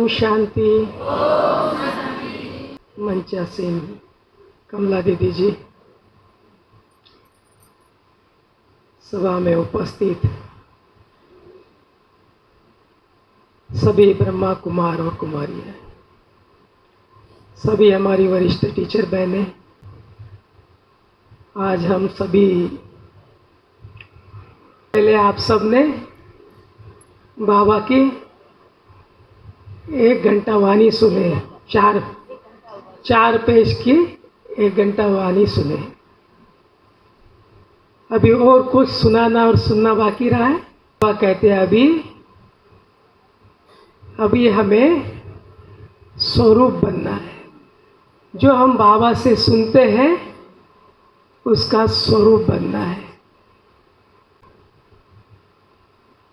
ओम शांति। मंचासीन कमला दीदी जी, सभा में उपस्थित सभी ब्रह्मा कुमार और कुमारियाँ, सभी हमारी वरिष्ठ टीचर बहनें, आज हम सभी पहले आप सब ने बाबा की 1 घंटा वाणी सुने, चार पेश की 1 घंटा वाणी सुने। अभी और कुछ सुनाना और सुनना बाकी रहा है। बाबा कहते हैं अभी हमें स्वरूप बनना है। जो हम बाबा से सुनते हैं उसका स्वरूप बनना है।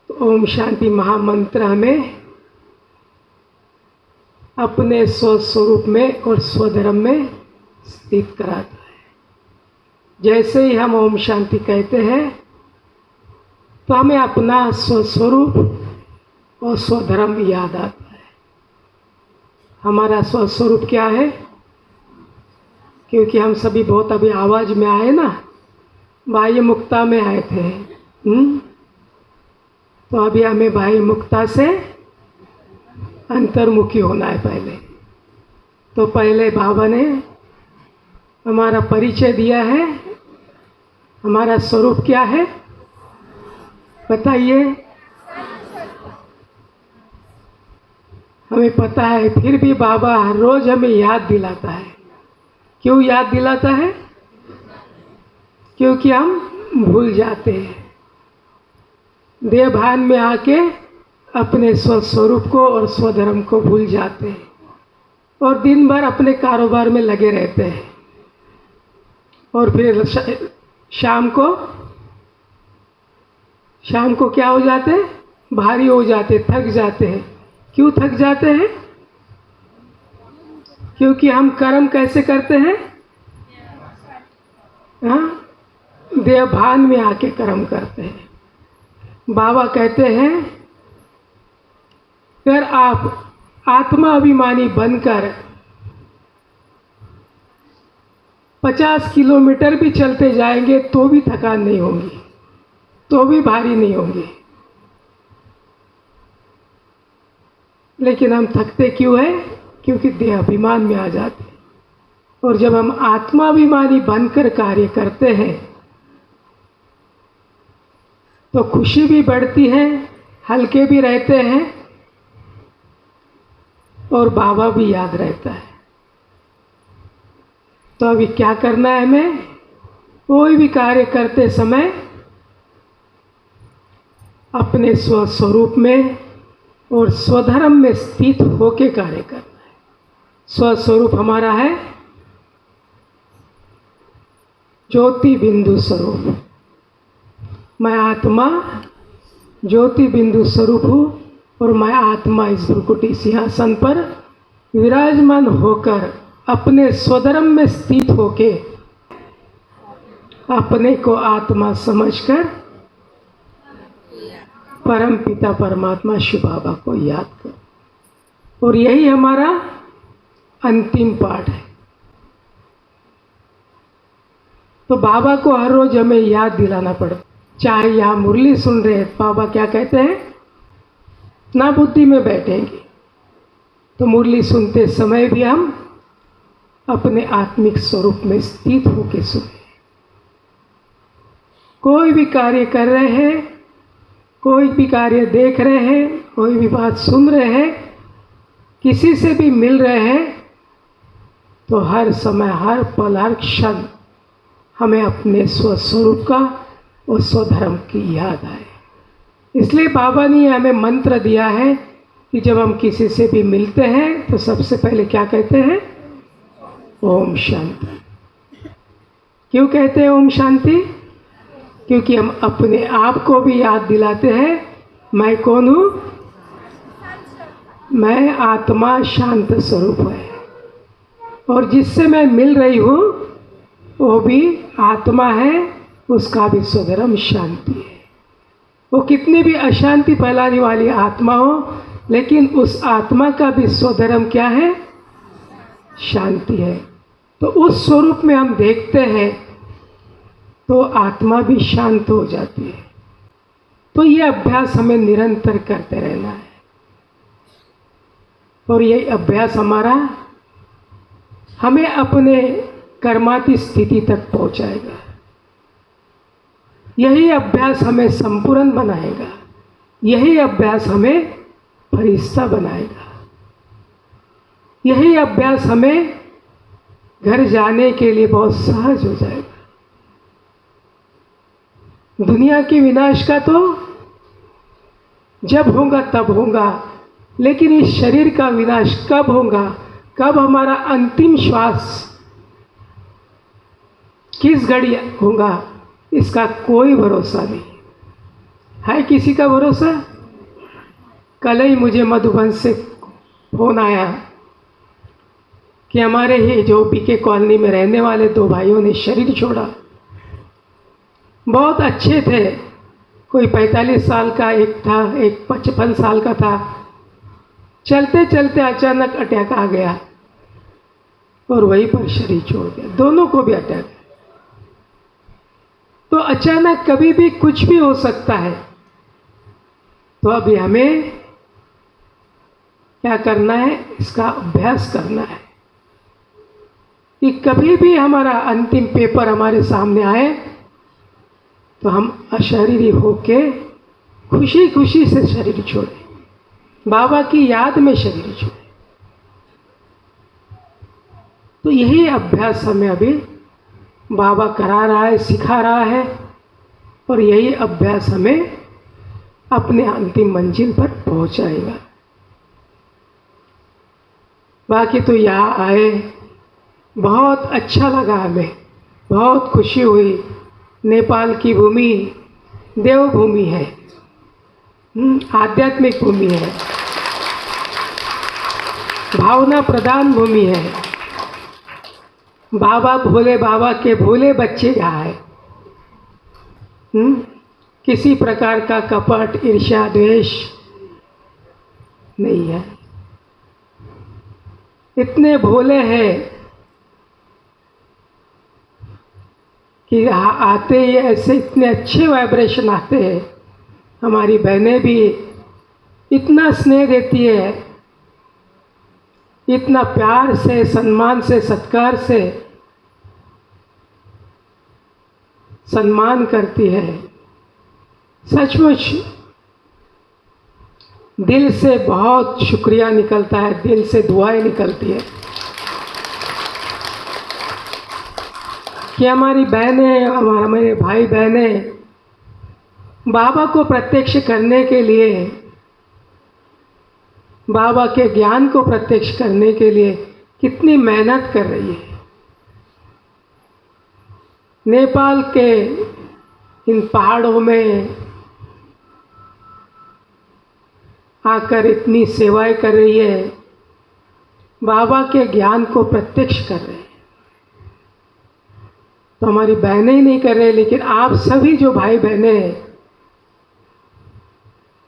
तो ओम शांति महामंत्र हमें अपने स्वस्वरूप में और स्वधर्म में स्थित कराता है। जैसे ही हम ओम शांति कहते हैं तो हमें अपना स्वस्वरूप और स्वधर्म याद आता है। हमारा स्वस्वरूप क्या है? क्योंकि हम सभी बहुत अभी आवाज में आए ना, बाह्य मुक्ता में आए थे। तो अभी हमें बाह्य मुक्ता से अंतर्मुखी होना है पहले। तो पहले बाबा ने हमारा परिचय दिया है। हमारा स्वरूप क्या है बताइए? हमें पता है, फिर भी बाबा हर रोज हमें याद दिलाता है। क्यों याद दिलाता है? क्योंकि हम भूल जाते हैं। देह भान में आके अपने स्वस्वरूप को और स्वधर्म को भूल जाते हैं और दिन भर अपने कारोबार में लगे रहते हैं। और फिर शाम को क्या हो जाते हैं? भारी हो जाते, थक जाते हैं। क्यों थक जाते हैं? क्योंकि हम कर्म कैसे करते हैं? देह भान में आके कर्म करते हैं। बाबा कहते हैं अगर आप आत्मा अभिमानी बनकर 50 किलोमीटर भी चलते जाएंगे तो भी थकान नहीं होगी, तो भी भारी नहीं होंगे। लेकिन हम थकते क्यों है? क्योंकि देह अभिमान में आ जाते हैं। और जब हम आत्माभिमानी बनकर कार्य करते हैं तो खुशी भी बढ़ती है, हल्के भी रहते हैं और बाबा भी याद रहता है। तो अभी क्या करना है हमें? कोई भी कार्य करते समय अपने स्वस्वरूप में और स्वधर्म में स्थित होके कार्य करना है। स्वस्वरूप हमारा है ज्योति बिंदु स्वरूप। मैं आत्मा ज्योति बिंदु स्वरूप हूँ और मैं आत्मा इस भ्रुकुटी सिंहासन पर विराजमान होकर अपने स्वधर्म में स्थित होके अपने को आत्मा समझकर परम पिता परमात्मा शिव बाबा को याद कर। और यही हमारा अंतिम पाठ है। तो बाबा को हर रोज हमें याद दिलाना पड़ता। चाहे यहाँ मुरली सुन रहे हैं, बाबा क्या कहते हैं? ना बुद्धि में बैठेंगे तो मुरली सुनते समय भी हम अपने आत्मिक स्वरूप में स्थित होकर सुने। कोई भी कार्य कर रहे हैं, कोई भी कार्य देख रहे हैं, कोई भी बात सुन रहे हैं, किसी से भी मिल रहे हैं, तो हर समय, हर पल, हर क्षण हमें अपने स्वस्वरूप का और स्वधर्म की याद आए। इसलिए बाबा ने हमें मंत्र दिया है कि जब हम किसी से भी मिलते हैं तो सबसे पहले क्या कहते हैं? ओम शांति। क्यों कहते हैं ओम शांति? क्योंकि हम अपने आप को भी याद दिलाते हैं, मैं कौन हूँ? मैं आत्मा शांत स्वरूप है। और जिससे मैं मिल रही हूँ वो भी आत्मा है, उसका भी स्वधर्म शांति है। वो कितनी भी अशांति फैलाने वाली आत्मा हो, लेकिन उस आत्मा का भी स्वधर्म क्या है? शांति है। तो उस स्वरूप में हम देखते हैं तो आत्मा भी शांत हो जाती है। तो ये अभ्यास हमें निरंतर करते रहना है और ये अभ्यास हमारा हमें अपने कर्माती स्थिति तक पहुंचाएगा। यही अभ्यास हमें संपूर्ण बनाएगा। यही अभ्यास हमें फरिश्ता बनाएगा। यही अभ्यास हमें घर जाने के लिए बहुत सहज हो जाएगा। दुनिया की विनाश का तो जब होगा तब होगा, लेकिन इस शरीर का विनाश कब होगा, कब हमारा अंतिम श्वास किस घड़ी होगा, इसका कोई भरोसा नहीं है। किसी का भरोसा? कल ही मुझे मधुबन से फोन आया कि हमारे ही जो बीके कॉलोनी में रहने वाले 2 भाइयों ने शरीर छोड़ा। बहुत अच्छे थे, कोई 45 साल का एक था, एक 55 साल का था। चलते चलते अचानक अटैक आ गया और वहीं पर शरीर छोड़ दिया। दोनों को भी अटैक। तो अचानक कभी भी कुछ भी हो सकता है। तो अभी हमें क्या करना है? इसका अभ्यास करना है कि कभी भी हमारा अंतिम पेपर हमारे सामने आए तो हम अशरीरी होके खुशी खुशी से शरीर छोड़ें, बाबा की याद में शरीर छोड़ें। तो यही अभ्यास हमें अभी बाबा करा रहा है, सिखा रहा है और यही अभ्यास हमें अपने अंतिम मंजिल पर पहुंचाएगा। बाकी तो यहाँ आए बहुत अच्छा लगा, हमें बहुत खुशी हुई। नेपाल की भूमि देवभूमि है, आध्यात्मिक भूमि है, भावना प्रधान भूमि है। बाबा भोले बाबा के भोले बच्चे यहाँ है। किसी प्रकार का कपट, ईर्ष्या, द्वेष नहीं है। इतने भोले हैं कि आते ही ऐसे इतने अच्छे वाइब्रेशन आते हैं। हमारी बहनें भी इतना स्नेह देती है, इतना प्यार से, सम्मान से, सत्कार से सम्मान करती है। सचमुच दिल से बहुत शुक्रिया निकलता है, दिल से दुआएं निकलती है कि हमारी बहनें, हमारे भाई बहनें बाबा को प्रत्यक्ष करने के लिए, बाबा के ज्ञान को प्रत्यक्ष करने के लिए कितनी मेहनत कर रही है। नेपाल के इन पहाड़ों में आकर इतनी सेवाएं कर रही है, बाबा के ज्ञान को प्रत्यक्ष कर रहे हैं। तो हमारी बहनें ही नहीं कर रहे, लेकिन आप सभी जो भाई बहनें हैं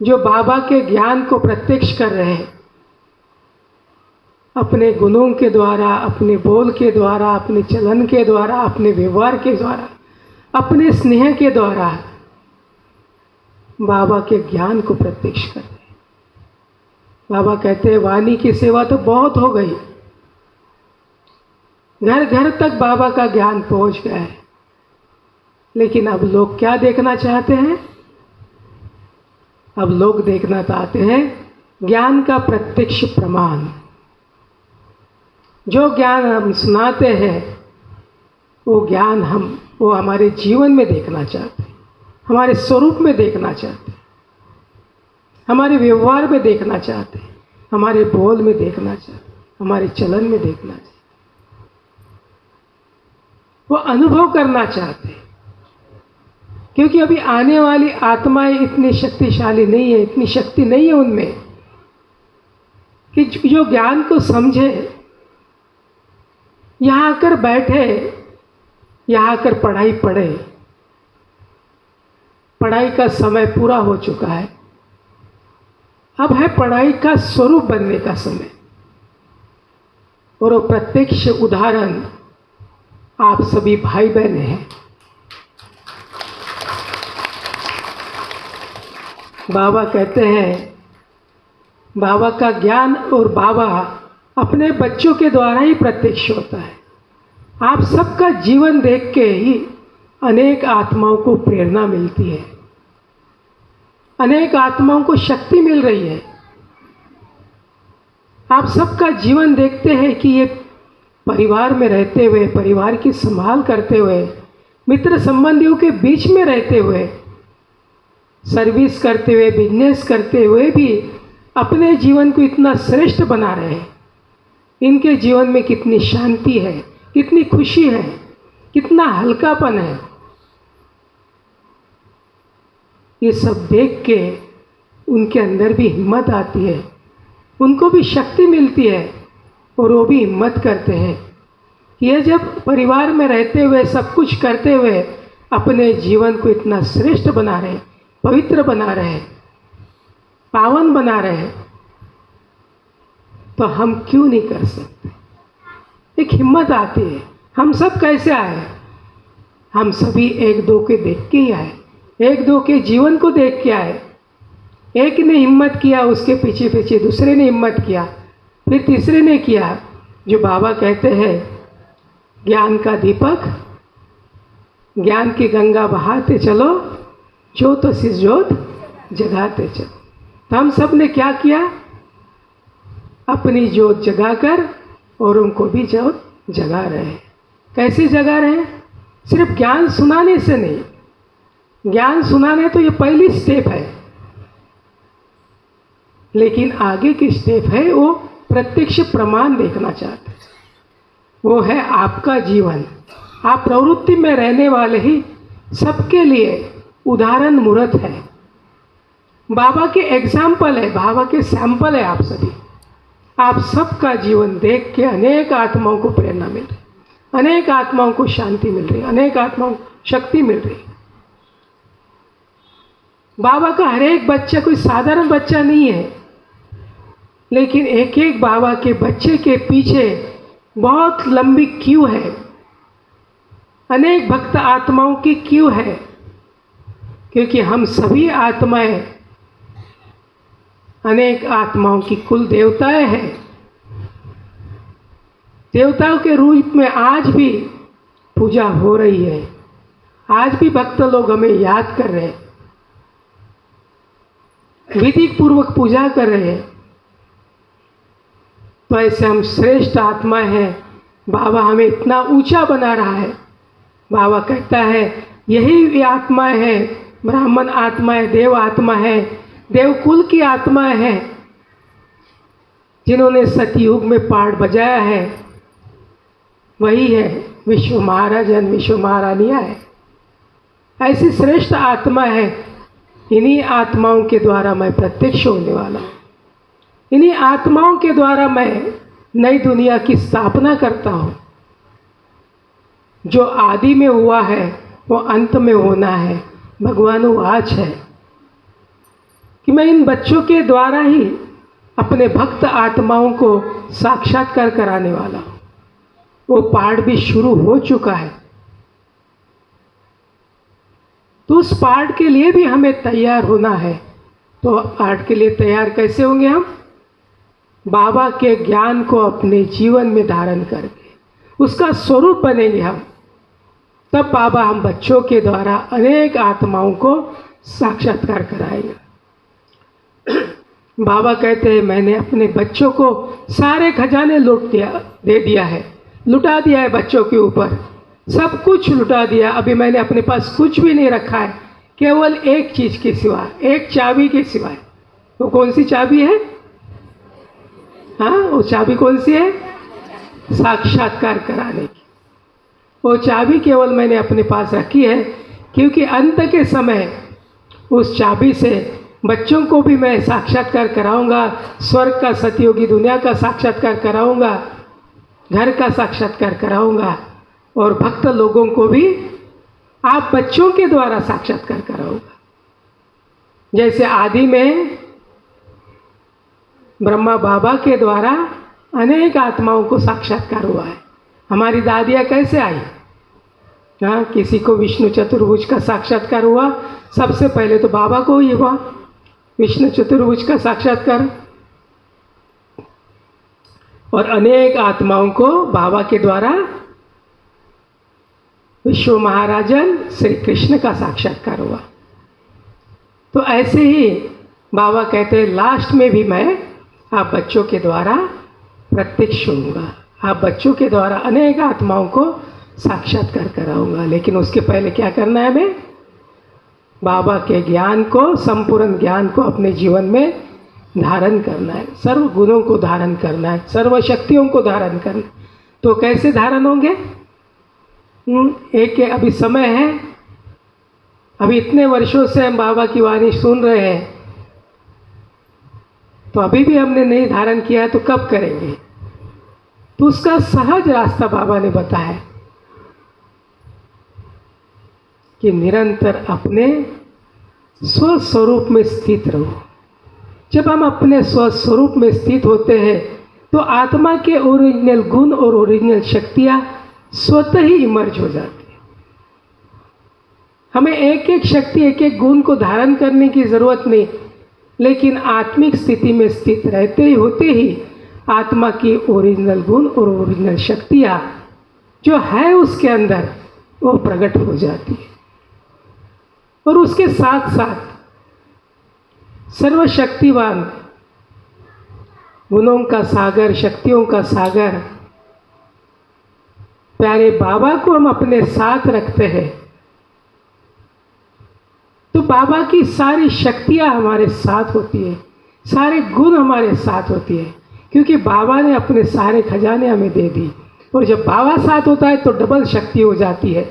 जो बाबा के ज्ञान को प्रत्यक्ष कर रहे हैं, अपने गुणों के द्वारा, अपने बोल के द्वारा, अपने चलन के द्वारा, अपने व्यवहार के द्वारा, अपने स्नेह के द्वारा बाबा के ज्ञान को प्रत्यक्ष कर रहे हैं। बाबा कहते हैं वाणी की सेवा तो बहुत हो गई, घर घर तक बाबा का ज्ञान पहुंच गया है, लेकिन अब लोग क्या देखना चाहते हैं? अब लोग देखना चाहते हैं ज्ञान का प्रत्यक्ष प्रमाण। जो ज्ञान हम सुनाते हैं वो ज्ञान वो हमारे जीवन में देखना चाहते हैं, हमारे स्वरूप में देखना चाहते हैं, हमारे व्यवहार में देखना चाहते हैं, हमारे बोल में देखना चाहते हैं, हमारे चलन में देखना चाहते हैं, वो अनुभव करना चाहते हैं। क्योंकि अभी आने वाली आत्माएं इतनी शक्तिशाली नहीं है, इतनी शक्ति नहीं है उनमें कि जो ज्ञान को समझे, यहाँ आकर बैठे, यहाँ आकर पढ़ाई पढ़े। पढ़ाई का समय पूरा हो चुका है, अब है पढ़ाई का स्वरूप बनने का समय, और वो प्रत्यक्ष उदाहरण आप सभी भाई बहन हैं। बाबा कहते हैं, बाबा का ज्ञान और बाबा अपने बच्चों के द्वारा ही प्रत्यक्ष होता है। आप सबका जीवन देख के ही अनेक आत्माओं को प्रेरणा मिलती है, अनेक आत्माओं को शक्ति मिल रही है। आप सबका जीवन देखते हैं कि ये परिवार में रहते हुए, परिवार की संभाल करते हुए, मित्र संबंधियों के बीच में रहते हुए, सर्विस करते हुए, बिजनेस करते हुए भी अपने जीवन को इतना श्रेष्ठ बना रहे हैं। इनके जीवन में कितनी शांति है, कितनी खुशी है, कितना हल्कापन है। ये सब देख के उनके अंदर भी हिम्मत आती है, उनको भी शक्ति मिलती है, और वो भी हिम्मत करते हैं। ये जब परिवार में रहते हुए, सब कुछ करते हुए अपने जीवन को इतना श्रेष्ठ बना रहे हैं, पवित्र बना रहे हैं, पावन बना रहे हैं, तो हम क्यों नहीं कर सकते? एक हिम्मत आती है। हम सब कैसे आए? हम सभी एक दो के देख के ही आए, एक दो के जीवन को देख के आए। एक ने हिम्मत किया, उसके पीछे पीछे दूसरे ने हिम्मत किया, फिर तीसरे ने किया। जो बाबा कहते हैं, ज्ञान का दीपक, ज्ञान की गंगा बहाते चलो, ज्योत से ज्योत जगाते चलो। तो हम सब ने क्या किया? अपनी ज्योत जगाकर और उनको भी ज्योत जगा रहे हैं। कैसे जगा रहे हैं? सिर्फ ज्ञान सुनाने से नहीं। ज्ञान सुनाने तो ये पहली स्टेप है, लेकिन आगे की स्टेप है वो प्रत्यक्ष प्रमाण देखना चाहते हैं। वो है आपका जीवन। आप प्रवृत्ति में रहने वाले ही सबके लिए उदाहरण मूर्त है। बाबा के एग्जाम्पल है, बाबा के सैंपल है आप सभी। आप सबका जीवन देख के अनेक आत्माओं को प्रेरणा मिल रही, अनेक आत्माओं को शांति मिल रही, अनेक आत्माओं को शक्ति मिल रही। बाबा का हर एक बच्चा कोई साधारण बच्चा नहीं है, लेकिन एक एक बाबा के बच्चे के पीछे बहुत लंबी क्यू है, अनेक भक्त आत्माओं की क्यू है, क्योंकि हम सभी आत्माएं अनेक आत्माओं की कुल देवताएं हैं। देवताओं के रूप में आज भी पूजा हो रही है, आज भी भक्त लोग हमें याद कर रहे हैं, विधि पूर्वक पूजा कर रहे हैं। तो ऐसे हम श्रेष्ठ आत्मा हैं। बाबा हमें इतना ऊंचा बना रहा है। बाबा कहता है, यही आत्माएं हैं, ब्राह्मण आत्माएं, देव आत्मा है, देवकुल की आत्माएं हैं, जिन्होंने सतयुग में पाठ बजाया है। वही है विश्व महाराजन, विश्व महारानियां है। ऐसी श्रेष्ठ आत्मा है। इन्हीं आत्माओं के द्वारा मैं प्रत्यक्ष होने वाला हूँ। इन्हीं आत्माओं के द्वारा मैं नई दुनिया की स्थापना करता हूँ। जो आदि में हुआ है वो अंत में होना है। भगवान वाच है कि मैं इन बच्चों के द्वारा ही अपने भक्त आत्माओं को साक्षात्कार कराने वाला हूँ। वो पाठ भी शुरू हो चुका है, तो उस पाठ के लिए भी हमें तैयार होना है। तो पाठ के लिए तैयार कैसे होंगे हम? बाबा के ज्ञान को अपने जीवन में धारण करके उसका स्वरूप बनेंगे हम। तब बाबा हम बच्चों के द्वारा अनेक आत्माओं को साक्षात्कार कराएंगे। बाबा कहते हैं, मैंने अपने बच्चों को सारे खजाने लुटा दिया है बच्चों के ऊपर, सब कुछ लुटा दिया। अभी मैंने अपने पास कुछ भी नहीं रखा है, केवल एक चीज़ के सिवा, एक चाबी के सिवाय। वो कौन सी चाबी है? हाँ, वो चाबी कौन सी है? साक्षात्कार कराने की। वो चाबी केवल मैंने अपने पास रखी है, क्योंकि अंत के समय उस चाबी से बच्चों को भी मैं साक्षात्कार कराऊंगा, स्वर्ग का, सतयुगी दुनिया का साक्षात्कार कराऊंगा, घर का साक्षात्कार कराऊंगा, और भक्त लोगों को भी आप बच्चों के द्वारा साक्षात्कार कराऊंगा। जैसे आदि में ब्रह्मा बाबा के द्वारा अनेक आत्माओं को साक्षात्कार हुआ है। हमारी दादियाँ कैसे आई? हाँ, किसी को विष्णु चतुर्भुज का साक्षात्कार हुआ, सबसे पहले तो बाबा को ही हुआ विष्णु चतुर्भुज का साक्षात्कार, और अनेक आत्माओं को बाबा के द्वारा विश्व महाराजन श्री कृष्ण का साक्षात्कार हुआ। तो ऐसे ही बाबा कहते हैं लास्ट में भी मैं आप बच्चों के द्वारा प्रत्यक्ष होऊंगा, आप बच्चों के द्वारा अनेक आत्माओं को साक्षात्कार कराऊंगा। लेकिन उसके पहले क्या करना है? हमें बाबा के ज्ञान को, संपूर्ण ज्ञान को अपने जीवन में धारण करना है, सर्व गुणों को धारण करना है, सर्व शक्तियों को धारण करना है। तो कैसे धारण होंगे? एक अभी समय है, अभी इतने वर्षों से हम बाबा की वाणी सुन रहे हैं, तो अभी भी हमने नहीं धारण किया है, तो कब करेंगे? तो उसका सहज रास्ता बाबा ने बताया कि निरंतर अपने स्वस्वरूप में स्थित रहो। जब हम अपने स्वस्वरूप में स्थित होते हैं तो आत्मा के ओरिजिनल गुण और ओरिजिनल शक्तियाँ स्वतः ही इमर्ज हो जाती है। हमें एक एक शक्ति, एक एक गुण को धारण करने की ज़रूरत नहीं, लेकिन आत्मिक स्थिति में स्थित रहते ही होते ही आत्मा की ओरिजिनल गुण और ओरिजिनल शक्तियाँ जो है उसके अंदर वो प्रकट हो जाती है। और उसके साथ साथ सर्वशक्तिवान गुणों का सागर, शक्तियों का सागर प्यारे बाबा को हम अपने साथ रखते हैं, तो बाबा की सारी शक्तियाँ हमारे साथ होती है, सारे गुण हमारे साथ होती है, क्योंकि बाबा ने अपने सारे खजाने हमें दे दी। और जब बाबा साथ होता है तो डबल शक्ति हो जाती है।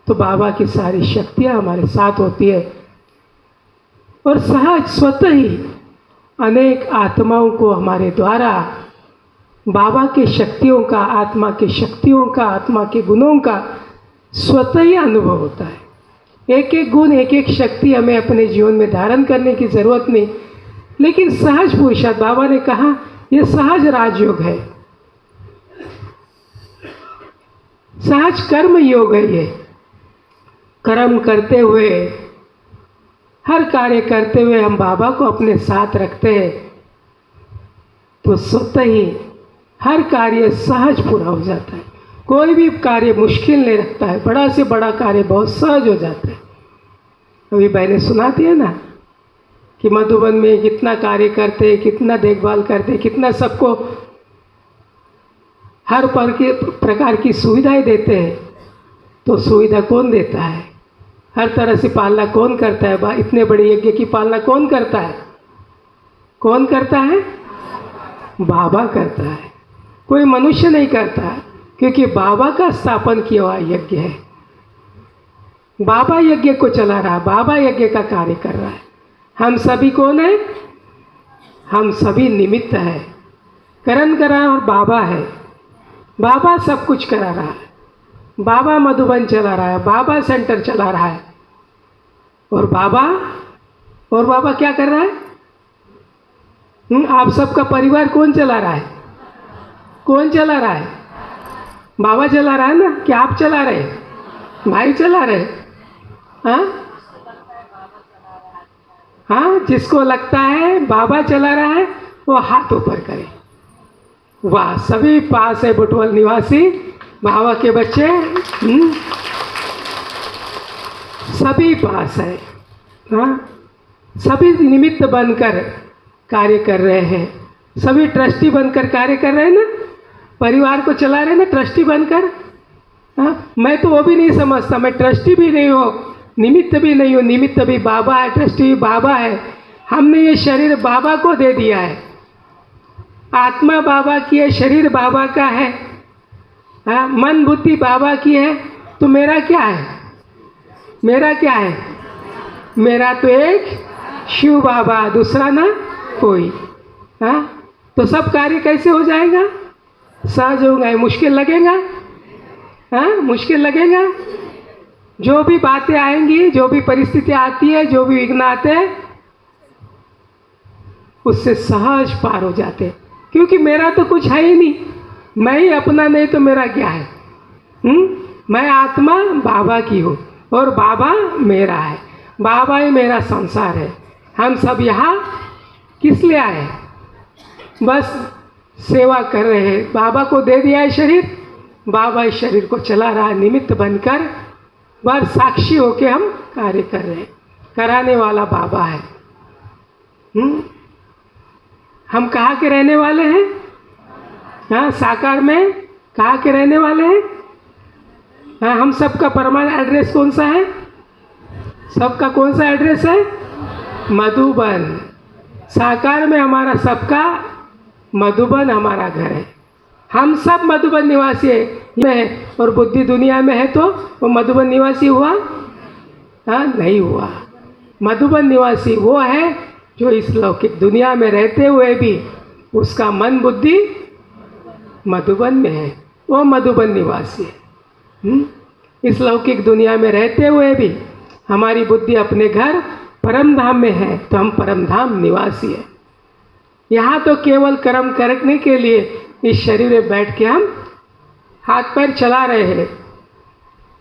तो बाबा की सारी शक्तियाँ हमारे साथ होती है और सहज स्वतः ही अनेक आत्माओं को हमारे द्वारा बाबा के शक्तियों का, आत्मा के शक्तियों का, आत्मा के गुणों का स्वतः ही अनुभव होता है। एक एक गुण, एक एक शक्ति हमें अपने जीवन में धारण करने की ज़रूरत नहीं, लेकिन सहज पुरुषार्थ, बाबा ने कहा यह सहज राजयोग है, सहज कर्म योग है। ये कर्म करते हुए, हर कार्य करते हुए हम बाबा को अपने साथ रखते हैं तो स्वतः ही हर कार्य सहज पूरा हो जाता है। कोई भी कार्य मुश्किल नहीं रखता है, बड़ा से बड़ा कार्य बहुत सहज हो जाता है। अभी बहनें सुनाती है ना कि मधुबन में कितना कार्य करते हैं, कितना देखभाल करते हैं, कितना सबको हर प्रकार की सुविधाएं देते हैं। तो सुविधा कौन देता है? हर तरह से पालना कौन करता है? इतने बड़े यज्ञ की पालना कौन करता है? कौन करता है? बाबा करता है, कोई मनुष्य नहीं करता, क्योंकि बाबा का स्थापन किया हुआ यज्ञ है। बाबा यज्ञ को चला रहा है, बाबा यज्ञ का कार्य कर रहा है। हम सभी कौन है? हम सभी निमित्त है। करण करा और बाबा है। बाबा सब कुछ करा रहा है, बाबा मधुबन चला रहा है, बाबा सेंटर चला रहा है। और बाबा क्या कर रहा है? आप सबका परिवार कौन चला रहा है? कौन चला रहा है? बाबा चला रहा है ना, कि आप चला रहे? भाई चला रहे? हाँ, जिसको लगता है बाबा चला रहा है वो हाथ ऊपर करे। वाह, सभी पास है बुटवल निवासी बाबा के बच्चे, सभी पास है। हाँ, सभी निमित्त बनकर कार्य कर रहे हैं, सभी ट्रस्टी बनकर कार्य कर रहे हैं ना, परिवार को चला रहे हैं ना ट्रस्टी बनकर। हाँ, मैं तो वो भी नहीं समझता, मैं ट्रस्टी भी नहीं हूँ, निमित्त भी नहीं हूँ। निमित्त भी बाबा है, ट्रस्टी भी बाबा है। हमने ये शरीर बाबा को दे दिया है, आत्मा बाबा की है, शरीर बाबा का है। हाँ, मन बुद्धि बाबा की है। तो मेरा क्या है? मेरा क्या है? मेरा तो एक शिव बाबा, दूसरा ना कोई। हाँ, तो सब कार्य कैसे हो जाएगा? सहज होगा। मुश्किल लगेगा? हाँ, मुश्किल लगेगा। जो भी बातें आएंगी, जो भी परिस्थितियाँ आती है, जो भी विघ्न आते हैं, उससे सहज पार हो जाते हैं। क्योंकि मेरा तो कुछ है ही नहीं, मैं ही अपना नहीं तो मेरा क्या है? मैं आत्मा बाबा की हूँ और बाबा मेरा है, बाबा ही मेरा संसार है। हम सब यहाँ किस लिए आए? बस सेवा कर रहे हैं। बाबा को दे दिया है शरीर, बाबा इस शरीर को चला रहा है, निमित्त बनकर बस साक्षी होके हम कार्य कर रहे हैं। कराने वाला बाबा है। हम कहाँ के रहने वाले हैं? हाँ, साकार में कहाँ के रहने वाले हैं? हाँ, हम सबका परमानेंट एड्रेस कौन सा है? सबका कौन सा एड्रेस है? मधुबन। साकार में हमारा सबका मधुबन हमारा घर है। हम सब मधुबन निवासी है और बुद्धि दुनिया में है तो वो मधुबन निवासी हुआ? हाँ, नहीं हुआ। मधुबन निवासी वो है जो इस लौकिक दुनिया में रहते हुए भी उसका मन बुद्धि मधुबन में है, वो मधुबन निवासी है। इस लौकिक दुनिया में रहते हुए भी हमारी बुद्धि अपने घर परम धाम में है तो हम परम धाम निवासी है। यहाँ तो केवल कर्म करने के लिए इस शरीर में बैठ के हम हाथ पैर चला रहे हैं,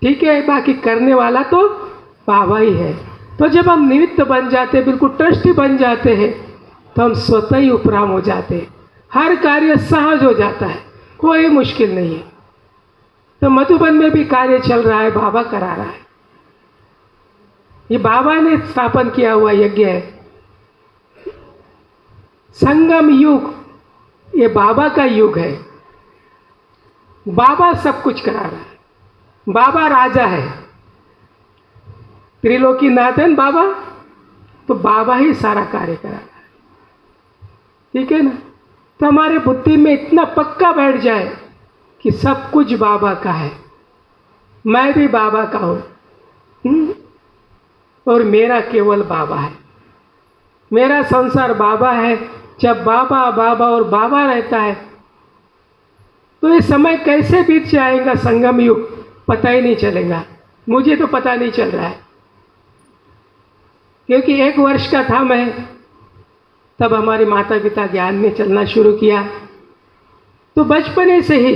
ठीक है, बाकी करने वाला तो बाबा ही है। तो जब हम निमित्त बन जाते, बिल्कुल ट्रस्टी बन जाते हैं, तो हम स्वतः ही उपराम हो जाते हैं। हर कार्य सहज हो जाता है, कोई मुश्किल नहीं है। तो मधुबन में भी कार्य चल रहा है, बाबा करा रहा है। ये बाबा ने स्थापन किया हुआ यज्ञ है। संगम युग ये बाबा का युग है। बाबा सब कुछ करा रहा है। बाबा राजा है, त्रिलोकी नाथ है बाबा, तो बाबा ही सारा कार्य करा रहा है, ठीक है ना। तो हमारे बुद्धि में इतना पक्का बैठ जाए कि सब कुछ बाबा का है, मैं भी बाबा का हूँ और मेरा केवल बाबा है, मेरा संसार बाबा है। जब बाबा बाबा और बाबा रहता है तो ये समय कैसे बीत जाएगा संगम युग पता ही नहीं चलेगा। मुझे तो पता नहीं चल रहा है, क्योंकि 1 वर्ष का था मैं, तब हमारे माता पिता ज्ञान में चलना शुरू किया। तो बचपने से ही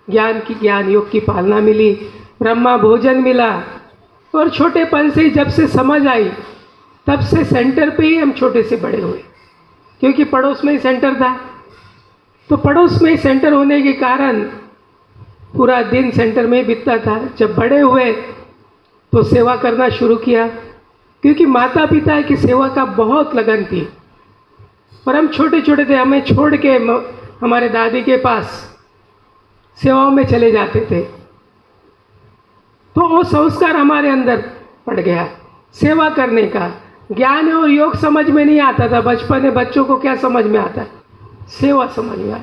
ज्ञान योग की पालना मिली, ब्रह्मा भोजन मिला और छोटेपन से ही जब से समझ आई तब से सेंटर पे ही हम छोटे से बड़े हुए, क्योंकि पड़ोस में ही सेंटर था। तो पड़ोस में ही सेंटर होने के कारण पूरा दिन सेंटर में ही बीतता था। जब बड़े हुए तो सेवा करना शुरू किया, क्योंकि माता पिता की सेवा का बहुत लगन थी। और हम छोटे छोटे थे, हमें छोड़ के हमारे दादी के पास सेवाओं में चले जाते थे। तो वो संस्कार हमारे अंदर पड़ गया सेवा करने का। ज्ञान और योग समझ में नहीं आता था बचपन में। बच्चों को क्या समझ में आता है? सेवा समझ में आया।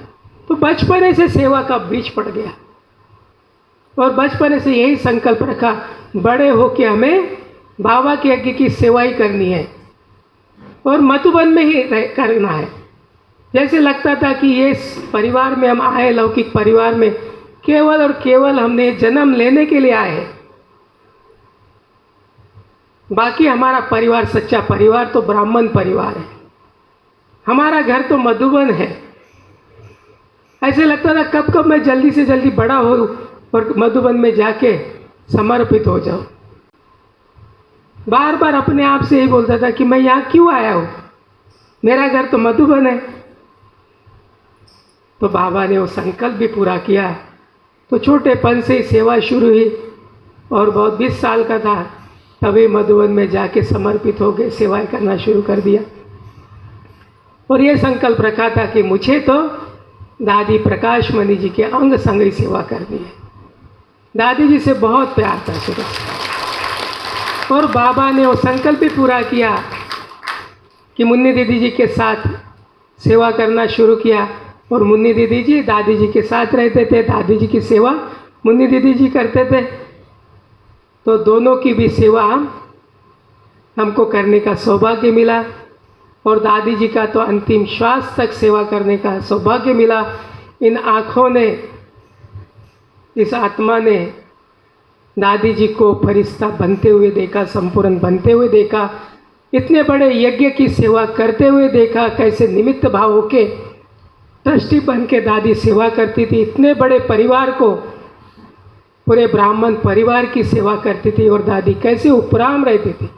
तो बचपने से सेवा का बीज पड़ गया और बचपने से यही संकल्प रखा, बड़े होके हमें बाबा के यज्ञ की सेवा ही करनी है और मधुबन में ही करना है। जैसे लगता था कि ये परिवार में हम आए, लौकिक परिवार में केवल और केवल हमने जन्म लेने के लिए आए हैं, बाकी हमारा परिवार सच्चा परिवार तो ब्राह्मण परिवार है, हमारा घर तो मधुबन है। ऐसे लगता था कब कब मैं जल्दी से जल्दी बड़ा हो और मधुबन में जाके समर्पित हो जाऊं। बार बार अपने आप से ही बोलता था कि मैं यहाँ क्यों आया हूँ, मेरा घर तो मधुबन है। तो बाबा ने वो संकल्प भी पूरा किया। तो छोटेपन से ही सेवा शुरू हुई और बहुत 20 साल का था तभी मधुबन में जाके समर्पित हो गए, सेवाएं करना शुरू कर दिया। और ये संकल्प रखा था कि मुझे तो दादी प्रकाश मणि जी के अंग संग ही सेवा करनी है। दादी जी से बहुत प्यार था शुरू, और बाबा ने वो संकल्प भी पूरा किया कि मुन्नी दीदी जी के साथ सेवा करना शुरू किया। और मुन्नी दीदी जी दादी जी के साथ रहते थे, दादी जी की सेवा मुन्नी दीदी जी करते थे। तो दोनों की भी सेवा हमको करने का सौभाग्य मिला और दादी जी का तो अंतिम श्वास तक सेवा करने का सौभाग्य मिला। इन आँखों ने, इस आत्मा ने दादी जी को फरिश्ता बनते हुए देखा, संपूर्ण बनते हुए देखा। इतने बड़े यज्ञ की सेवा करते हुए देखा, कैसे निमित्त भाव होके ट्रस्टी बन के दादी सेवा करती थी। इतने बड़े परिवार को, पूरे ब्राह्मण परिवार की सेवा करती थी और दादी कैसे उपराम रहती थी।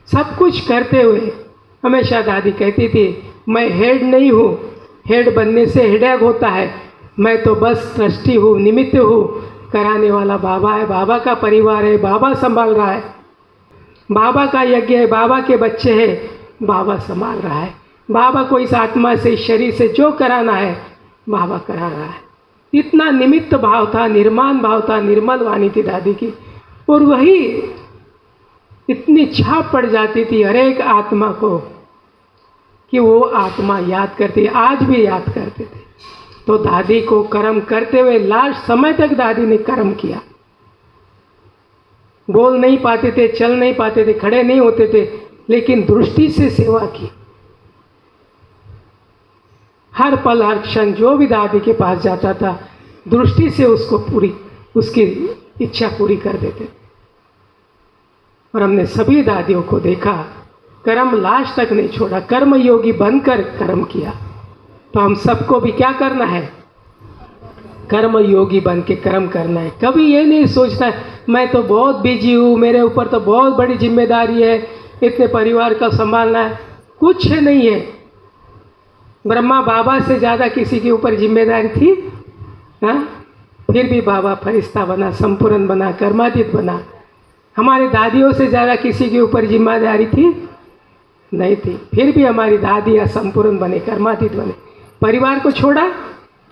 सब कुछ करते हुए हमेशा दादी कहती थी, मैं हेड नहीं हूँ, हेड बनने से हेडेक होता है, मैं तो बस ट्रस्टी हूँ, निमित्त हूँ, कराने वाला बाबा है, बाबा का परिवार है, बाबा संभाल रहा है, बाबा का यज्ञ है, बाबा के बच्चे हैं, बाबा संभाल रहा है, बाबा को इस आत्मा से, इस शरीर से जो कराना है बाबा करा रहा है। इतना निमित्त भाव था, निर्माण भाव था, निर्मल वाणी थी दादी की। और वही इतनी छाप पड़ जाती थी हर एक आत्मा को कि वो आत्मा याद करती, आज भी याद करते थे। तो दादी को कर्म करते हुए लास्ट समय तक दादी ने कर्म किया। बोल नहीं पाते थे, चल नहीं पाते थे, खड़े नहीं होते थे, लेकिन दृष्टि से सेवा की। हर पल हर क्षण जो भी दादी के पास जाता था, दृष्टि से उसको पूरी, उसकी इच्छा पूरी कर देते थे। और हमने सभी दादियों को देखा, कर्म लास्ट तक नहीं छोड़ा, कर्म योगी बनकर कर्म किया। तो हम सबको भी क्या करना है? कर्म योगी बन के कर्म करना है। कभी ये नहीं सोचना है मैं तो बहुत बिजी हूँ, मेरे ऊपर तो बहुत बड़ी जिम्मेदारी है, इतने परिवार का संभालना है। कुछ नहीं है। ब्रह्मा बाबा से ज़्यादा किसी के ऊपर जिम्मेदारी थी? हाँ, फिर भी बाबा फरिश्ता बना, संपूर्ण बना, कर्मातीत बना। हमारी दादियों से ज़्यादा किसी के ऊपर जिम्मेदारी थी? नहीं थी, फिर भी हमारी दादियाँ संपूर्ण बने, कर्मातीत बने। परिवार को छोड़ा?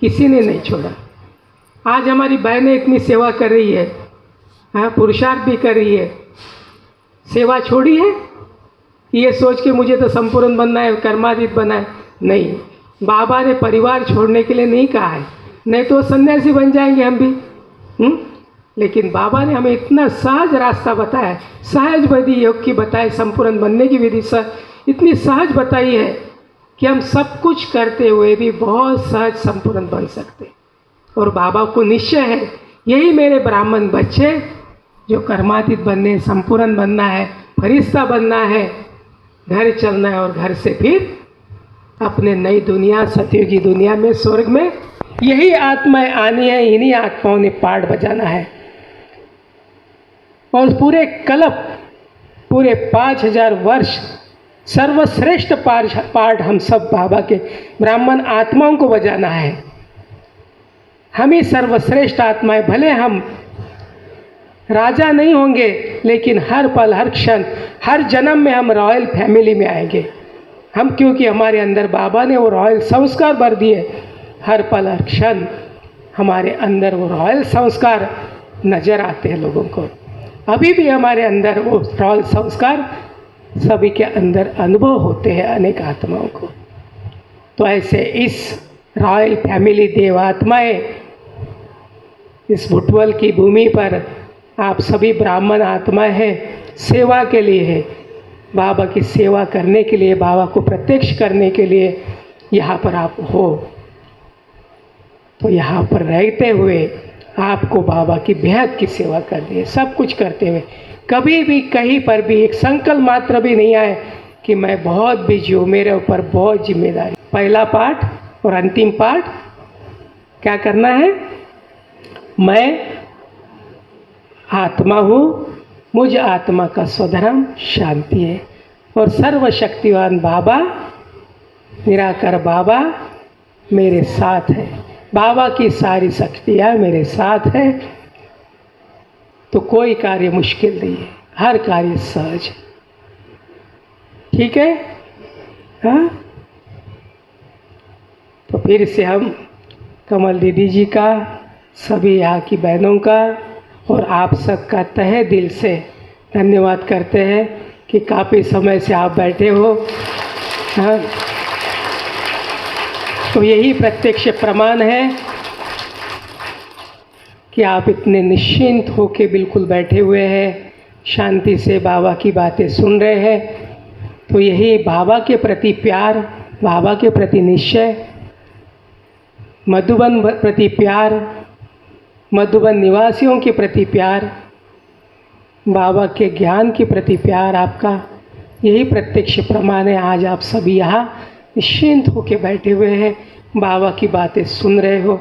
किसी ने नहीं छोड़ा। आज हमारी बहनें इतनी सेवा कर रही है, हाँ, पुरुषार्थ भी कर रही है। सेवा छोड़ी है ये सोच के मुझे तो संपूर्ण बनना है, कर्मातीत बनना है? नहीं, बाबा ने परिवार छोड़ने के लिए नहीं कहा है, नहीं तो सन्यासी बन जाएंगे हम भी। लेकिन बाबा ने हमें इतना सहज रास्ता बताया, सहज विधि योग की बताई, संपूर्ण बनने की विधि इतनी सहज बताई है कि हम सब कुछ करते हुए भी बहुत सहज संपूर्ण बन सकते। और बाबा को निश्चय है, यही मेरे ब्राह्मण बच्चे जो कर्मातीत बनने, संपूर्ण बनना है, फरिश्ता बनना है, घर चलना है और घर से फिर अपने नई दुनिया, सतयुगी दुनिया में, स्वर्ग में, यही आत्माएं आनी है, इन्हीं आत्माओं ने पाठ बजाना है। और पूरे कल्प, पूरे 5000 वर्ष सर्वश्रेष्ठ पाठ हम सब बाबा के ब्राह्मण आत्माओं को बजाना है। हम ही सर्वश्रेष्ठ आत्माएं, भले हम राजा नहीं होंगे, लेकिन हर पल हर क्षण हर जन्म में हम रॉयल फैमिली में आएंगे। हम, क्योंकि हमारे अंदर बाबा ने वो रॉयल संस्कार भर दिए। हर पल हर क्षण हमारे अंदर वो रॉयल संस्कार नज़र आते हैं लोगों को। अभी भी हमारे अंदर वो रॉयल संस्कार सभी के अंदर अनुभव होते हैं, अनेक आत्माओं को। तो ऐसे इस रॉयल फैमिली देवात्माएं इस भुटवल की भूमि पर आप सभी ब्राह्मण आत्माएं हैं, सेवा के लिए है, बाबा की सेवा करने के लिए, बाबा को प्रत्यक्ष करने के लिए यहाँ पर आप हो। तो यहाँ पर रहते हुए आपको बाबा की बेहद की सेवा करनी है, सब कुछ करते हुए। कभी भी कहीं पर भी एक संकल्प मात्र भी नहीं आए कि मैं बहुत बिजी हूँ, मेरे ऊपर बहुत जिम्मेदारी। पहला पाठ और अंतिम पाठ क्या करना है? मैं आत्मा हूँ, मुझ आत्मा का स्वधर्म शांति है, और सर्वशक्तिवान बाबा, निराकार बाबा मेरे साथ है, बाबा की सारी शक्तियाँ मेरे साथ है। तो कोई कार्य मुश्किल नहीं है, हर कार्य सहज। ठीक है? हाँ, तो फिर से हम कमल दीदी जी का, सभी यहाँ की बहनों का और आप सबका तहे दिल से धन्यवाद करते हैं कि काफ़ी समय से आप बैठे हो। हाँ, तो यही प्रत्यक्ष प्रमाण है कि आप इतने निश्चिंत होके बिल्कुल बैठे हुए हैं, शांति से बाबा की बातें सुन रहे हैं। तो यही बाबा के प्रति प्यार, बाबा के प्रति निश्चय, मधुबन प्रति प्यार, मधुबन निवासियों के प्रति प्यार, बाबा के ज्ञान के प्रति प्यार आपका, यही प्रत्यक्ष प्रमाण है। आज आप सभी यहाँ निश्चिंत होकर बैठे हुए हैं, बाबा की बातें सुन रहे हो,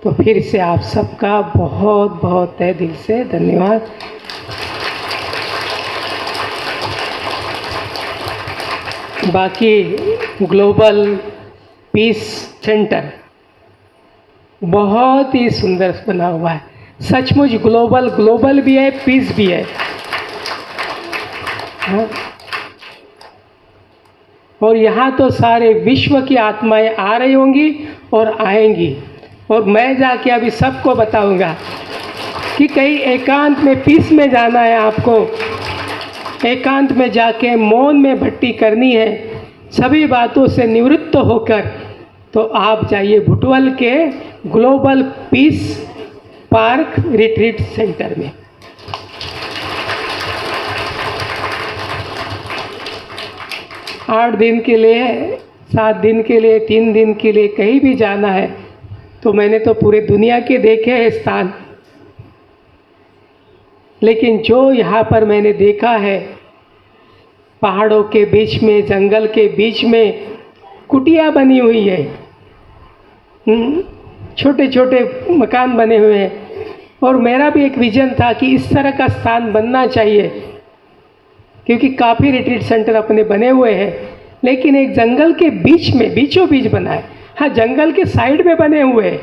तो फिर से आप सबका बहुत बहुत तहे दिल से धन्यवाद। बाकी ग्लोबल पीस सेंटर बहुत ही सुंदर बना हुआ है, सचमुच ग्लोबल भी है, पीस भी है। हाँ? और यहाँ तो सारे विश्व की आत्माएं आ रही होंगी और आएंगी, और मैं जाके अभी सबको बताऊंगा कि कहीं एकांत में पीस में जाना है आपको, एकांत में जाके मौन में भट्टी करनी है, सभी बातों से निवृत्त होकर, तो आप जाइए भुटवल के global piece park retreat centre में। आठ दिन के लिए, 7 दिन के लिए, 3 दिन के लिए कहीं भी जाना है तो मैंने तो पूरे दुनिया के देखे हैं स्थान, लेकिन जो यहाँ पर मैंने देखा है, पहाड़ों के बीच में, जंगल के बीच में कुटिया बनी हुई है, छोटे छोटे मकान बने हुए हैं, और मेरा भी एक विजन था कि इस तरह का स्थान बनना चाहिए, क्योंकि काफ़ी रिट्रीट सेंटर अपने बने हुए हैं, लेकिन एक जंगल के बीच में, बीचों बीच बना है। हाँ, जंगल के साइड में बने हुए हैं।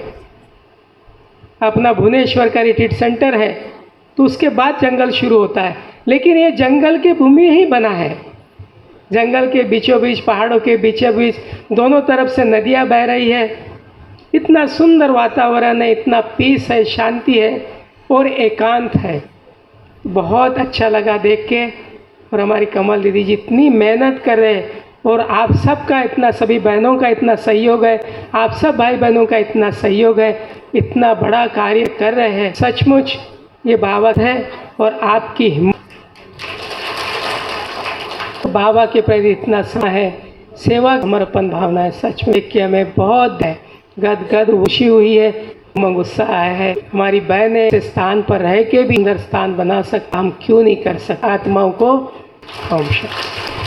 अपना भुवनेश्वर का रिट्रीट सेंटर है तो उसके बाद जंगल शुरू होता है, लेकिन ये जंगल के भूमि ही बना है, जंगल के बीचों बीच, पहाड़ों के बीचों बीच, दोनों तरफ से नदियाँ बह रही है, इतना सुंदर वातावरण है, इतना पीस है, शांति है और एकांत है। बहुत अच्छा लगा देख के। और हमारी कमल दीदी जी इतनी मेहनत कर रहे हैं, और आप सबका इतना, सभी बहनों का इतना सहयोग है, आप सब भाई बहनों का इतना सहयोग है, इतना बड़ा कार्य कर रहे हैं। सचमुच ये बाबा है, और आपकी हिम्मत, बाबा के प्रति इतना समय है, सेवा समर्पण भावना है, सच में कि हमें बहुत गदगद खुशी हुई है, गुस्सा आया है। हमारी बहनें इस स्थान पर रह के भी सुंदर स्थान बना सकते, हम क्यों नहीं कर सकते। आत्माओं को ओम शांति।